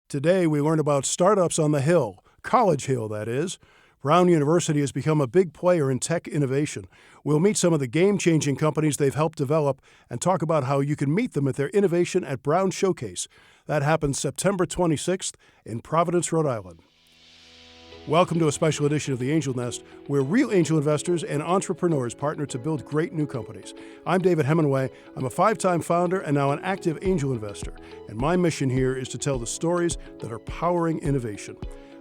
Today, we learn about startups on the Hill, College Hill, that is. Brown University has become a big player in tech innovation. We'll meet some of the game changing companies they've helped develop and talk about how you can meet them at their Innovation at Brown Showcase. That happens September 26th in Providence, Rhode Island. Welcome to a special edition of The Angel Nest, where real angel investors and entrepreneurs partner to build great new companies. I'm David Hemingway. I'm a 5-time founder and now an active angel investor. And my mission here is to tell the stories that are powering innovation.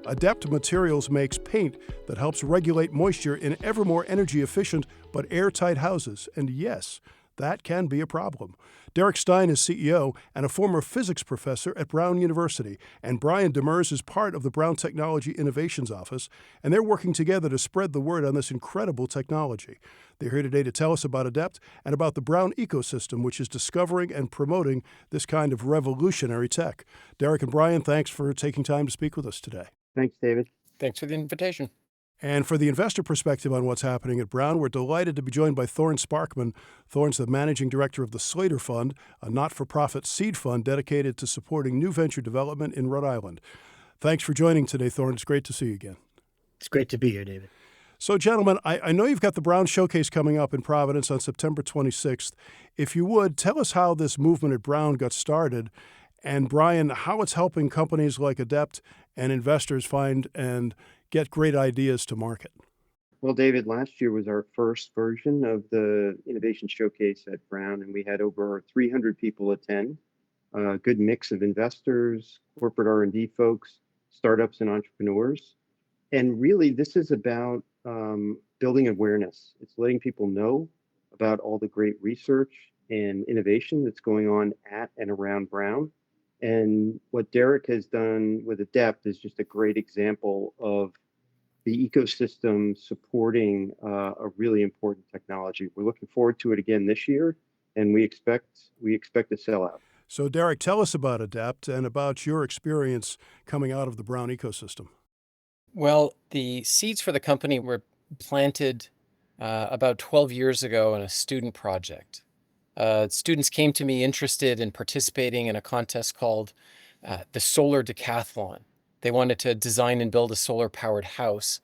Adept Materials makes paint that helps regulate moisture in ever more energy efficient but airtight houses. And yes, that can be a problem. Derek Stein is CEO and a former physics professor at Brown University, and Brian Demers is part of the Brown Technology Innovations Office, and they're working together to spread the word on this incredible technology. They're here today to tell us about Adept and about the Brown ecosystem, which is discovering and promoting this kind of revolutionary tech. Derek and Brian, thanks for taking time to speak with us today. Thanks, David. Thanks for the invitation. And for the investor perspective on what's happening at Brown, we're delighted to be joined by Thorne Sparkman. Thorne's the managing director of the Slater Fund, a not-for-profit seed fund dedicated to supporting new venture development in Rhode Island. Thanks for joining today, Thorne. It's great to see you again. It's great to be here, David. So, gentlemen, I know you've got the Brown Showcase coming up in Providence on September 26th. If you would, tell us how this movement at Brown got started, and Brian, how it's helping companies like Adept and investors find and get great ideas to market. Well, David, last year was our first version of the Innovation Showcase at Brown, and we had over 300 people attend. A good mix of investors, corporate R&D folks, startups, and entrepreneurs. And really, this is about building awareness. It's letting people know about all the great research and innovation that's going on at and around Brown. And what Derek has done with Adept is just a great example of the ecosystem supporting a really important technology. We're looking forward to it again this year, and we expect to sell out. So, Derek, tell us about Adept and about your experience coming out of the Brown ecosystem. Well, the seeds for the company were planted about 12 years ago in a student project. Students came to me interested in participating in a contest called the Solar Decathlon. They wanted to design and build a solar-powered house.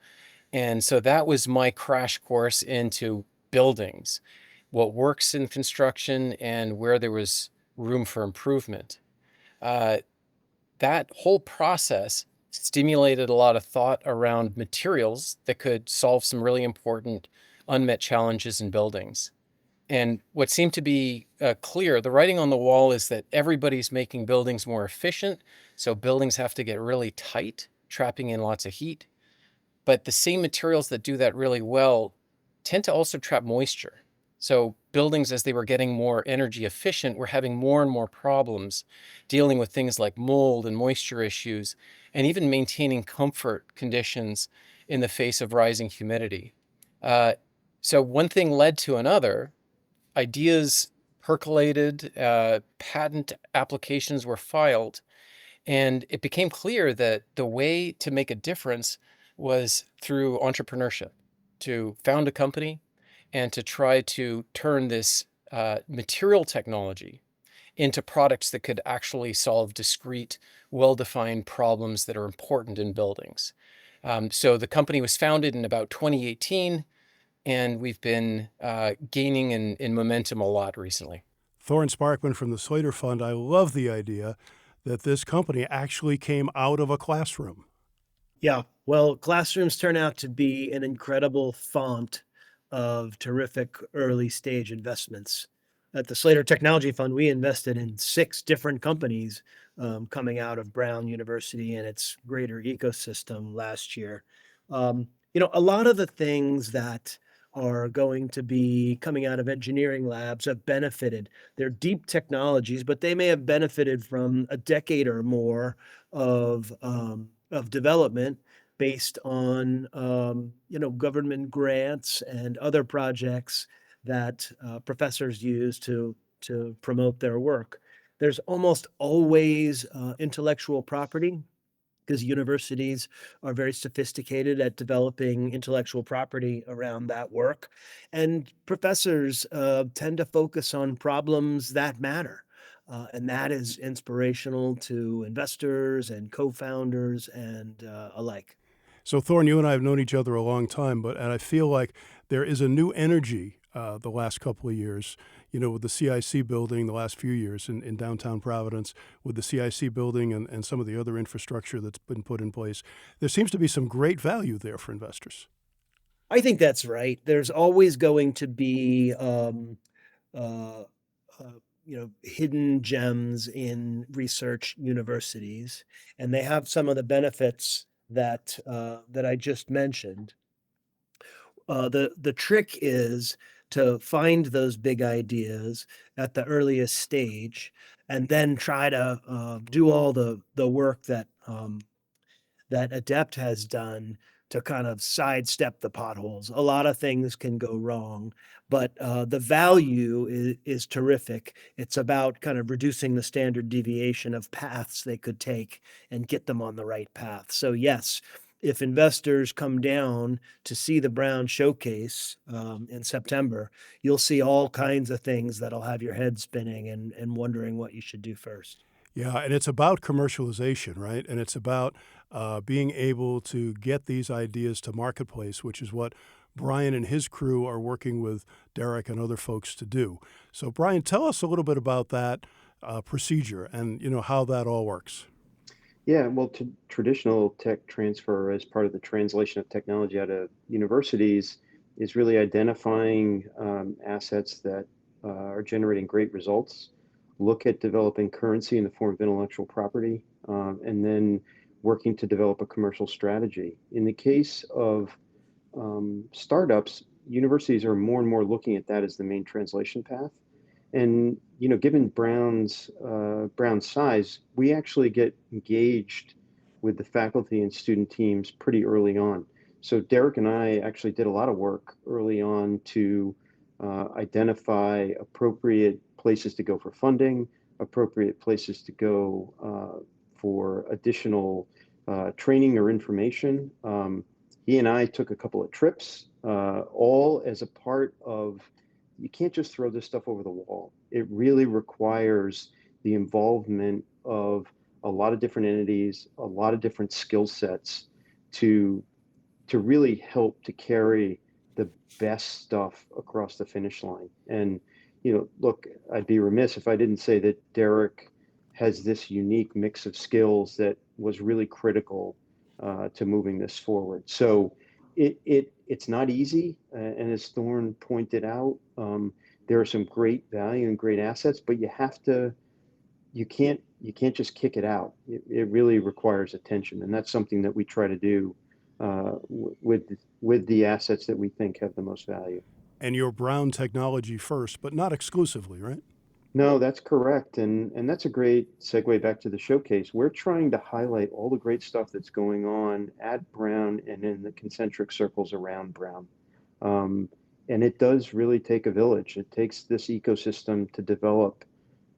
And so that was my crash course into buildings, what works in construction and where there was room for improvement. That whole process stimulated a lot of thought around materials that could solve some really important unmet challenges in buildings. And what seemed to be clear, the writing on the wall, is that everybody's making buildings more efficient. So buildings have to get really tight, trapping in lots of heat. But the same materials that do that really well tend to also trap moisture. So buildings, as they were getting more energy efficient, were having more and more problems dealing with things like mold and moisture issues, and even maintaining comfort conditions in the face of rising humidity. So one thing led to another. Ideas percolated, patent applications were filed, and it became clear that the way to make a difference was through entrepreneurship, to found a company and to try to turn this material technology into products that could actually solve discrete, well-defined problems that are important in buildings. So the company was founded in about 2018. And we've been gaining in momentum a lot recently. Thorne Sparkman from the Slater Fund, I love the idea that this company actually came out of a classroom. Yeah, well, classrooms turn out to be an incredible font of terrific early stage investments. At the Slater Technology Fund, we invested in 6 different companies coming out of Brown University and its greater ecosystem last year. A lot of the things that are going to be coming out of engineering labs have benefited. They're deep technologies, but they may have benefited from a decade or more of development based on government grants and other projects that professors use to promote their work. There's almost always intellectual property, because universities are very sophisticated at developing intellectual property around that work. And professors tend to focus on problems that matter. And that is inspirational to investors and co-founders and alike. So, Thorne, you and I have known each other a long time, and I feel like there is a new energy the last couple of years, with the CIC building the last few years in downtown Providence, with the CIC building and some of the other infrastructure that's been put in place. There seems to be some great value there for investors. I think that's right. There's always going to be uh, hidden gems in research universities, and they have some of the benefits that I just mentioned. The trick is to find those big ideas at the earliest stage, and then try to do all the work that Adept has done to kind of sidestep the potholes. A lot of things can go wrong, but the value is terrific. It's about kind of reducing the standard deviation of paths they could take and get them on the right path. So yes, if investors come down to see the Brown showcase in September, you'll see all kinds of things that'll have your head spinning and wondering what you should do first. Yeah, and it's about commercialization, right? And it's about being able to get these ideas to marketplace, which is what Brian and his crew are working with Derek and other folks to do. So, Brian, tell us a little bit about that procedure and how that all works. Yeah, well, traditional tech transfer as part of the translation of technology out of universities is really identifying assets that are generating great results, look at developing currency in the form of intellectual property, and then working to develop a commercial strategy. In the case of startups, universities are more and more looking at that as the main translation path. And given Brown's size, we actually get engaged with the faculty and student teams pretty early on. So Derek and I actually did a lot of work early on to identify appropriate places to go for funding, appropriate places to go for additional training or information. He and I took a couple of trips, all as a part of, you can't just throw this stuff over the wall. It really requires the involvement of a lot of different entities, a lot of different skill sets to really help to carry the best stuff across the finish line. And look, I'd be remiss if I didn't say that Derek has this unique mix of skills that was really critical to moving this forward. So it's not easy, and as Thorne pointed out, there are some great value and great assets, but you can't just kick it out. It really requires attention, and that's something that we try to do with the assets that we think have the most value. And your Brown technology first, but not exclusively, right? No, that's correct. And that's a great segue back to the showcase. We're trying to highlight all the great stuff that's going on at Brown and in the concentric circles around Brown. And it does really take a village. It takes this ecosystem to develop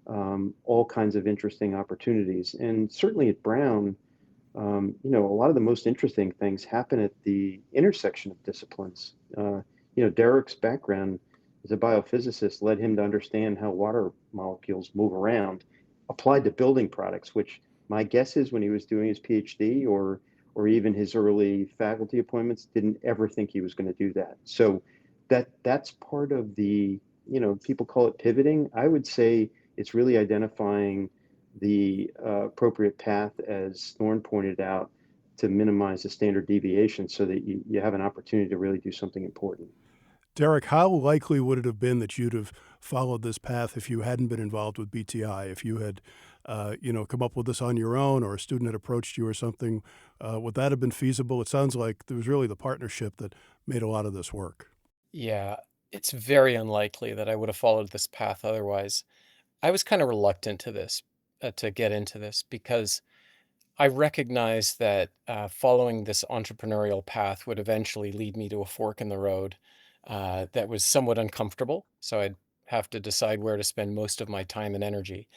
all kinds of interesting opportunities. And certainly at Brown, a lot of the most interesting things happen at the intersection of disciplines. Derek's background as a biophysicist led him to understand how water molecules move around, applied to building products, which my guess is when he was doing his PhD or even his early faculty appointments, didn't ever think he was going to do that. So that's part of the, people call it pivoting. I would say it's really identifying the appropriate path, as Thorne pointed out, to minimize the standard deviation so that you have an opportunity to really do something important. Derek, how likely would it have been that you'd have followed this path if you hadn't been involved with BTI? If you had, come up with this on your own, or a student had approached you or something, would that have been feasible? It sounds like there was really the partnership that made a lot of this work. Yeah, it's very unlikely that I would have followed this path otherwise. I was kind of reluctant to get into this because I recognized that following this entrepreneurial path would eventually lead me to a fork in the road that was somewhat uncomfortable. So I'd have to decide where to spend most of my time and energy.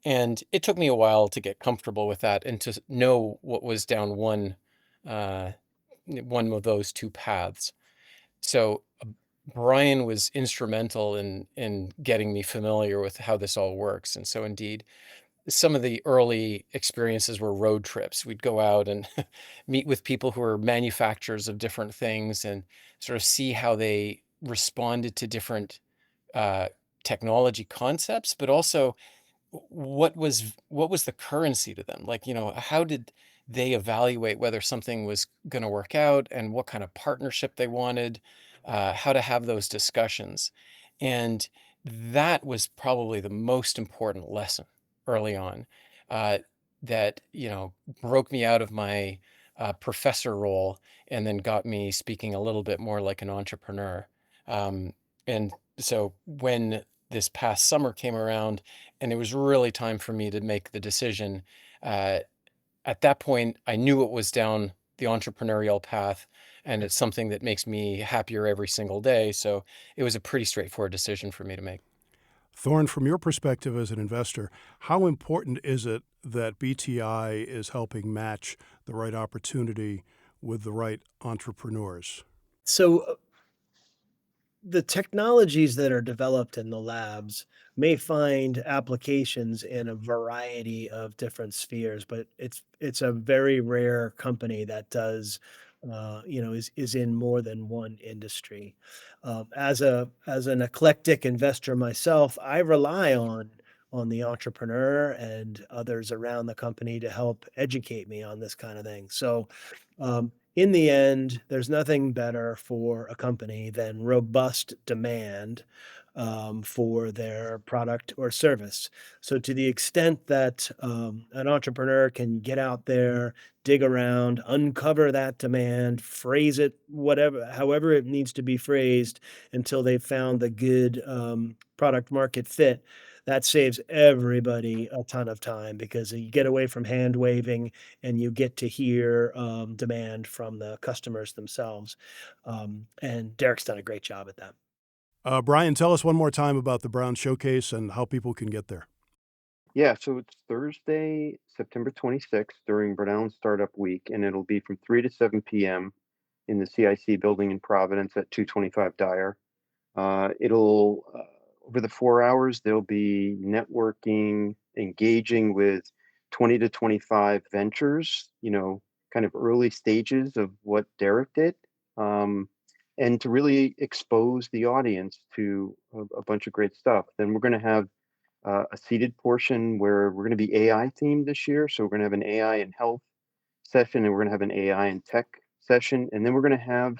And it took me a while to get comfortable with that and to know what was down one of those two paths. So Brian was instrumental in getting me familiar with how this all works. And so indeed, some of the early experiences were road trips. We'd go out and meet with people who are manufacturers of different things and sort of see how they responded to different uh, technology concepts, but also what was the currency to them? Like, how did they evaluate whether something was going to work out and what kind of partnership they wanted, how to have those discussions. And that was probably the most important lesson early on, uh, that, broke me out of my professor role and then got me speaking a little bit more like an entrepreneur. And so when this past summer came around, and it was really time for me to make the decision. Uh, at that point, I knew it was down the entrepreneurial path, and it's something that makes me happier every single day. So it was a pretty straightforward decision for me to make. Thorne, from your perspective as an investor, how important is it that BTI is helping match the right opportunity with the right entrepreneurs? So the technologies that are developed in the labs may find applications in a variety of different spheres, but it's a very rare company that does, is in more than one industry. As an eclectic investor myself, I rely on the entrepreneur and others around the company to help educate me on this kind of thing. So in the end, there's nothing better for a company than robust demand for their product or service. So, to the extent that an entrepreneur can get out there, dig around, uncover that demand, phrase it however it needs to be phrased until they've found the good product market fit, that saves everybody a ton of time because you get away from hand waving and you get to hear demand from the customers themselves. And Derek's done a great job at that. Brian, tell us one more time about the Brown Showcase and how people can get there. Yeah, so it's Thursday, September 26th during Rhode Island Startup Week, and it'll be from 3 to 7 p.m. in the CIC building in Providence at 225 Dyer. It'll over the 4 hours, there'll be networking, engaging with 20 to 25 ventures, kind of early stages of what Derek did, and to really expose the audience to a bunch of great stuff. Then we're going to have a seated portion where we're going to be AI themed this year. So we're going to have an AI and health session, and we're going to have an AI and tech session, and then we're going to have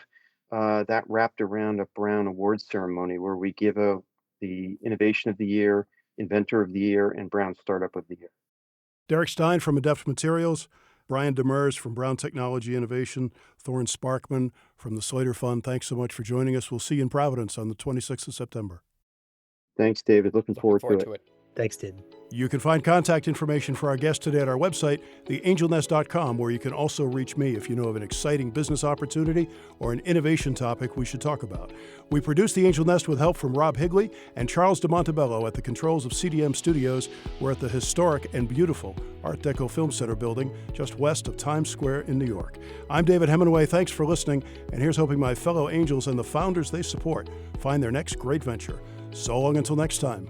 that wrapped around a Brown Awards ceremony where we give the Innovation of the Year, Inventor of the Year, and Brown Startup of the Year. Derek Stein from Adept Materials, Brian Demers from Brown Technology Innovation, Thorne Sparkman from the Slater Fund. Thanks so much for joining us. We'll see you in Providence on the 26th of September. Thanks, David. Looking forward to it. Thanks, David. You can find contact information for our guest today at our website, theangelnest.com, where you can also reach me if you know of an exciting business opportunity or an innovation topic we should talk about. We produce The Angel Nest with help from Rob Higley and Charles DeMontebello at the controls of CDM Studios. We're at the historic and beautiful Art Deco Film Center building just west of Times Square in New York. I'm David Hemingway. Thanks for listening, and here's hoping my fellow angels and the founders they support find their next great venture. So long until next time.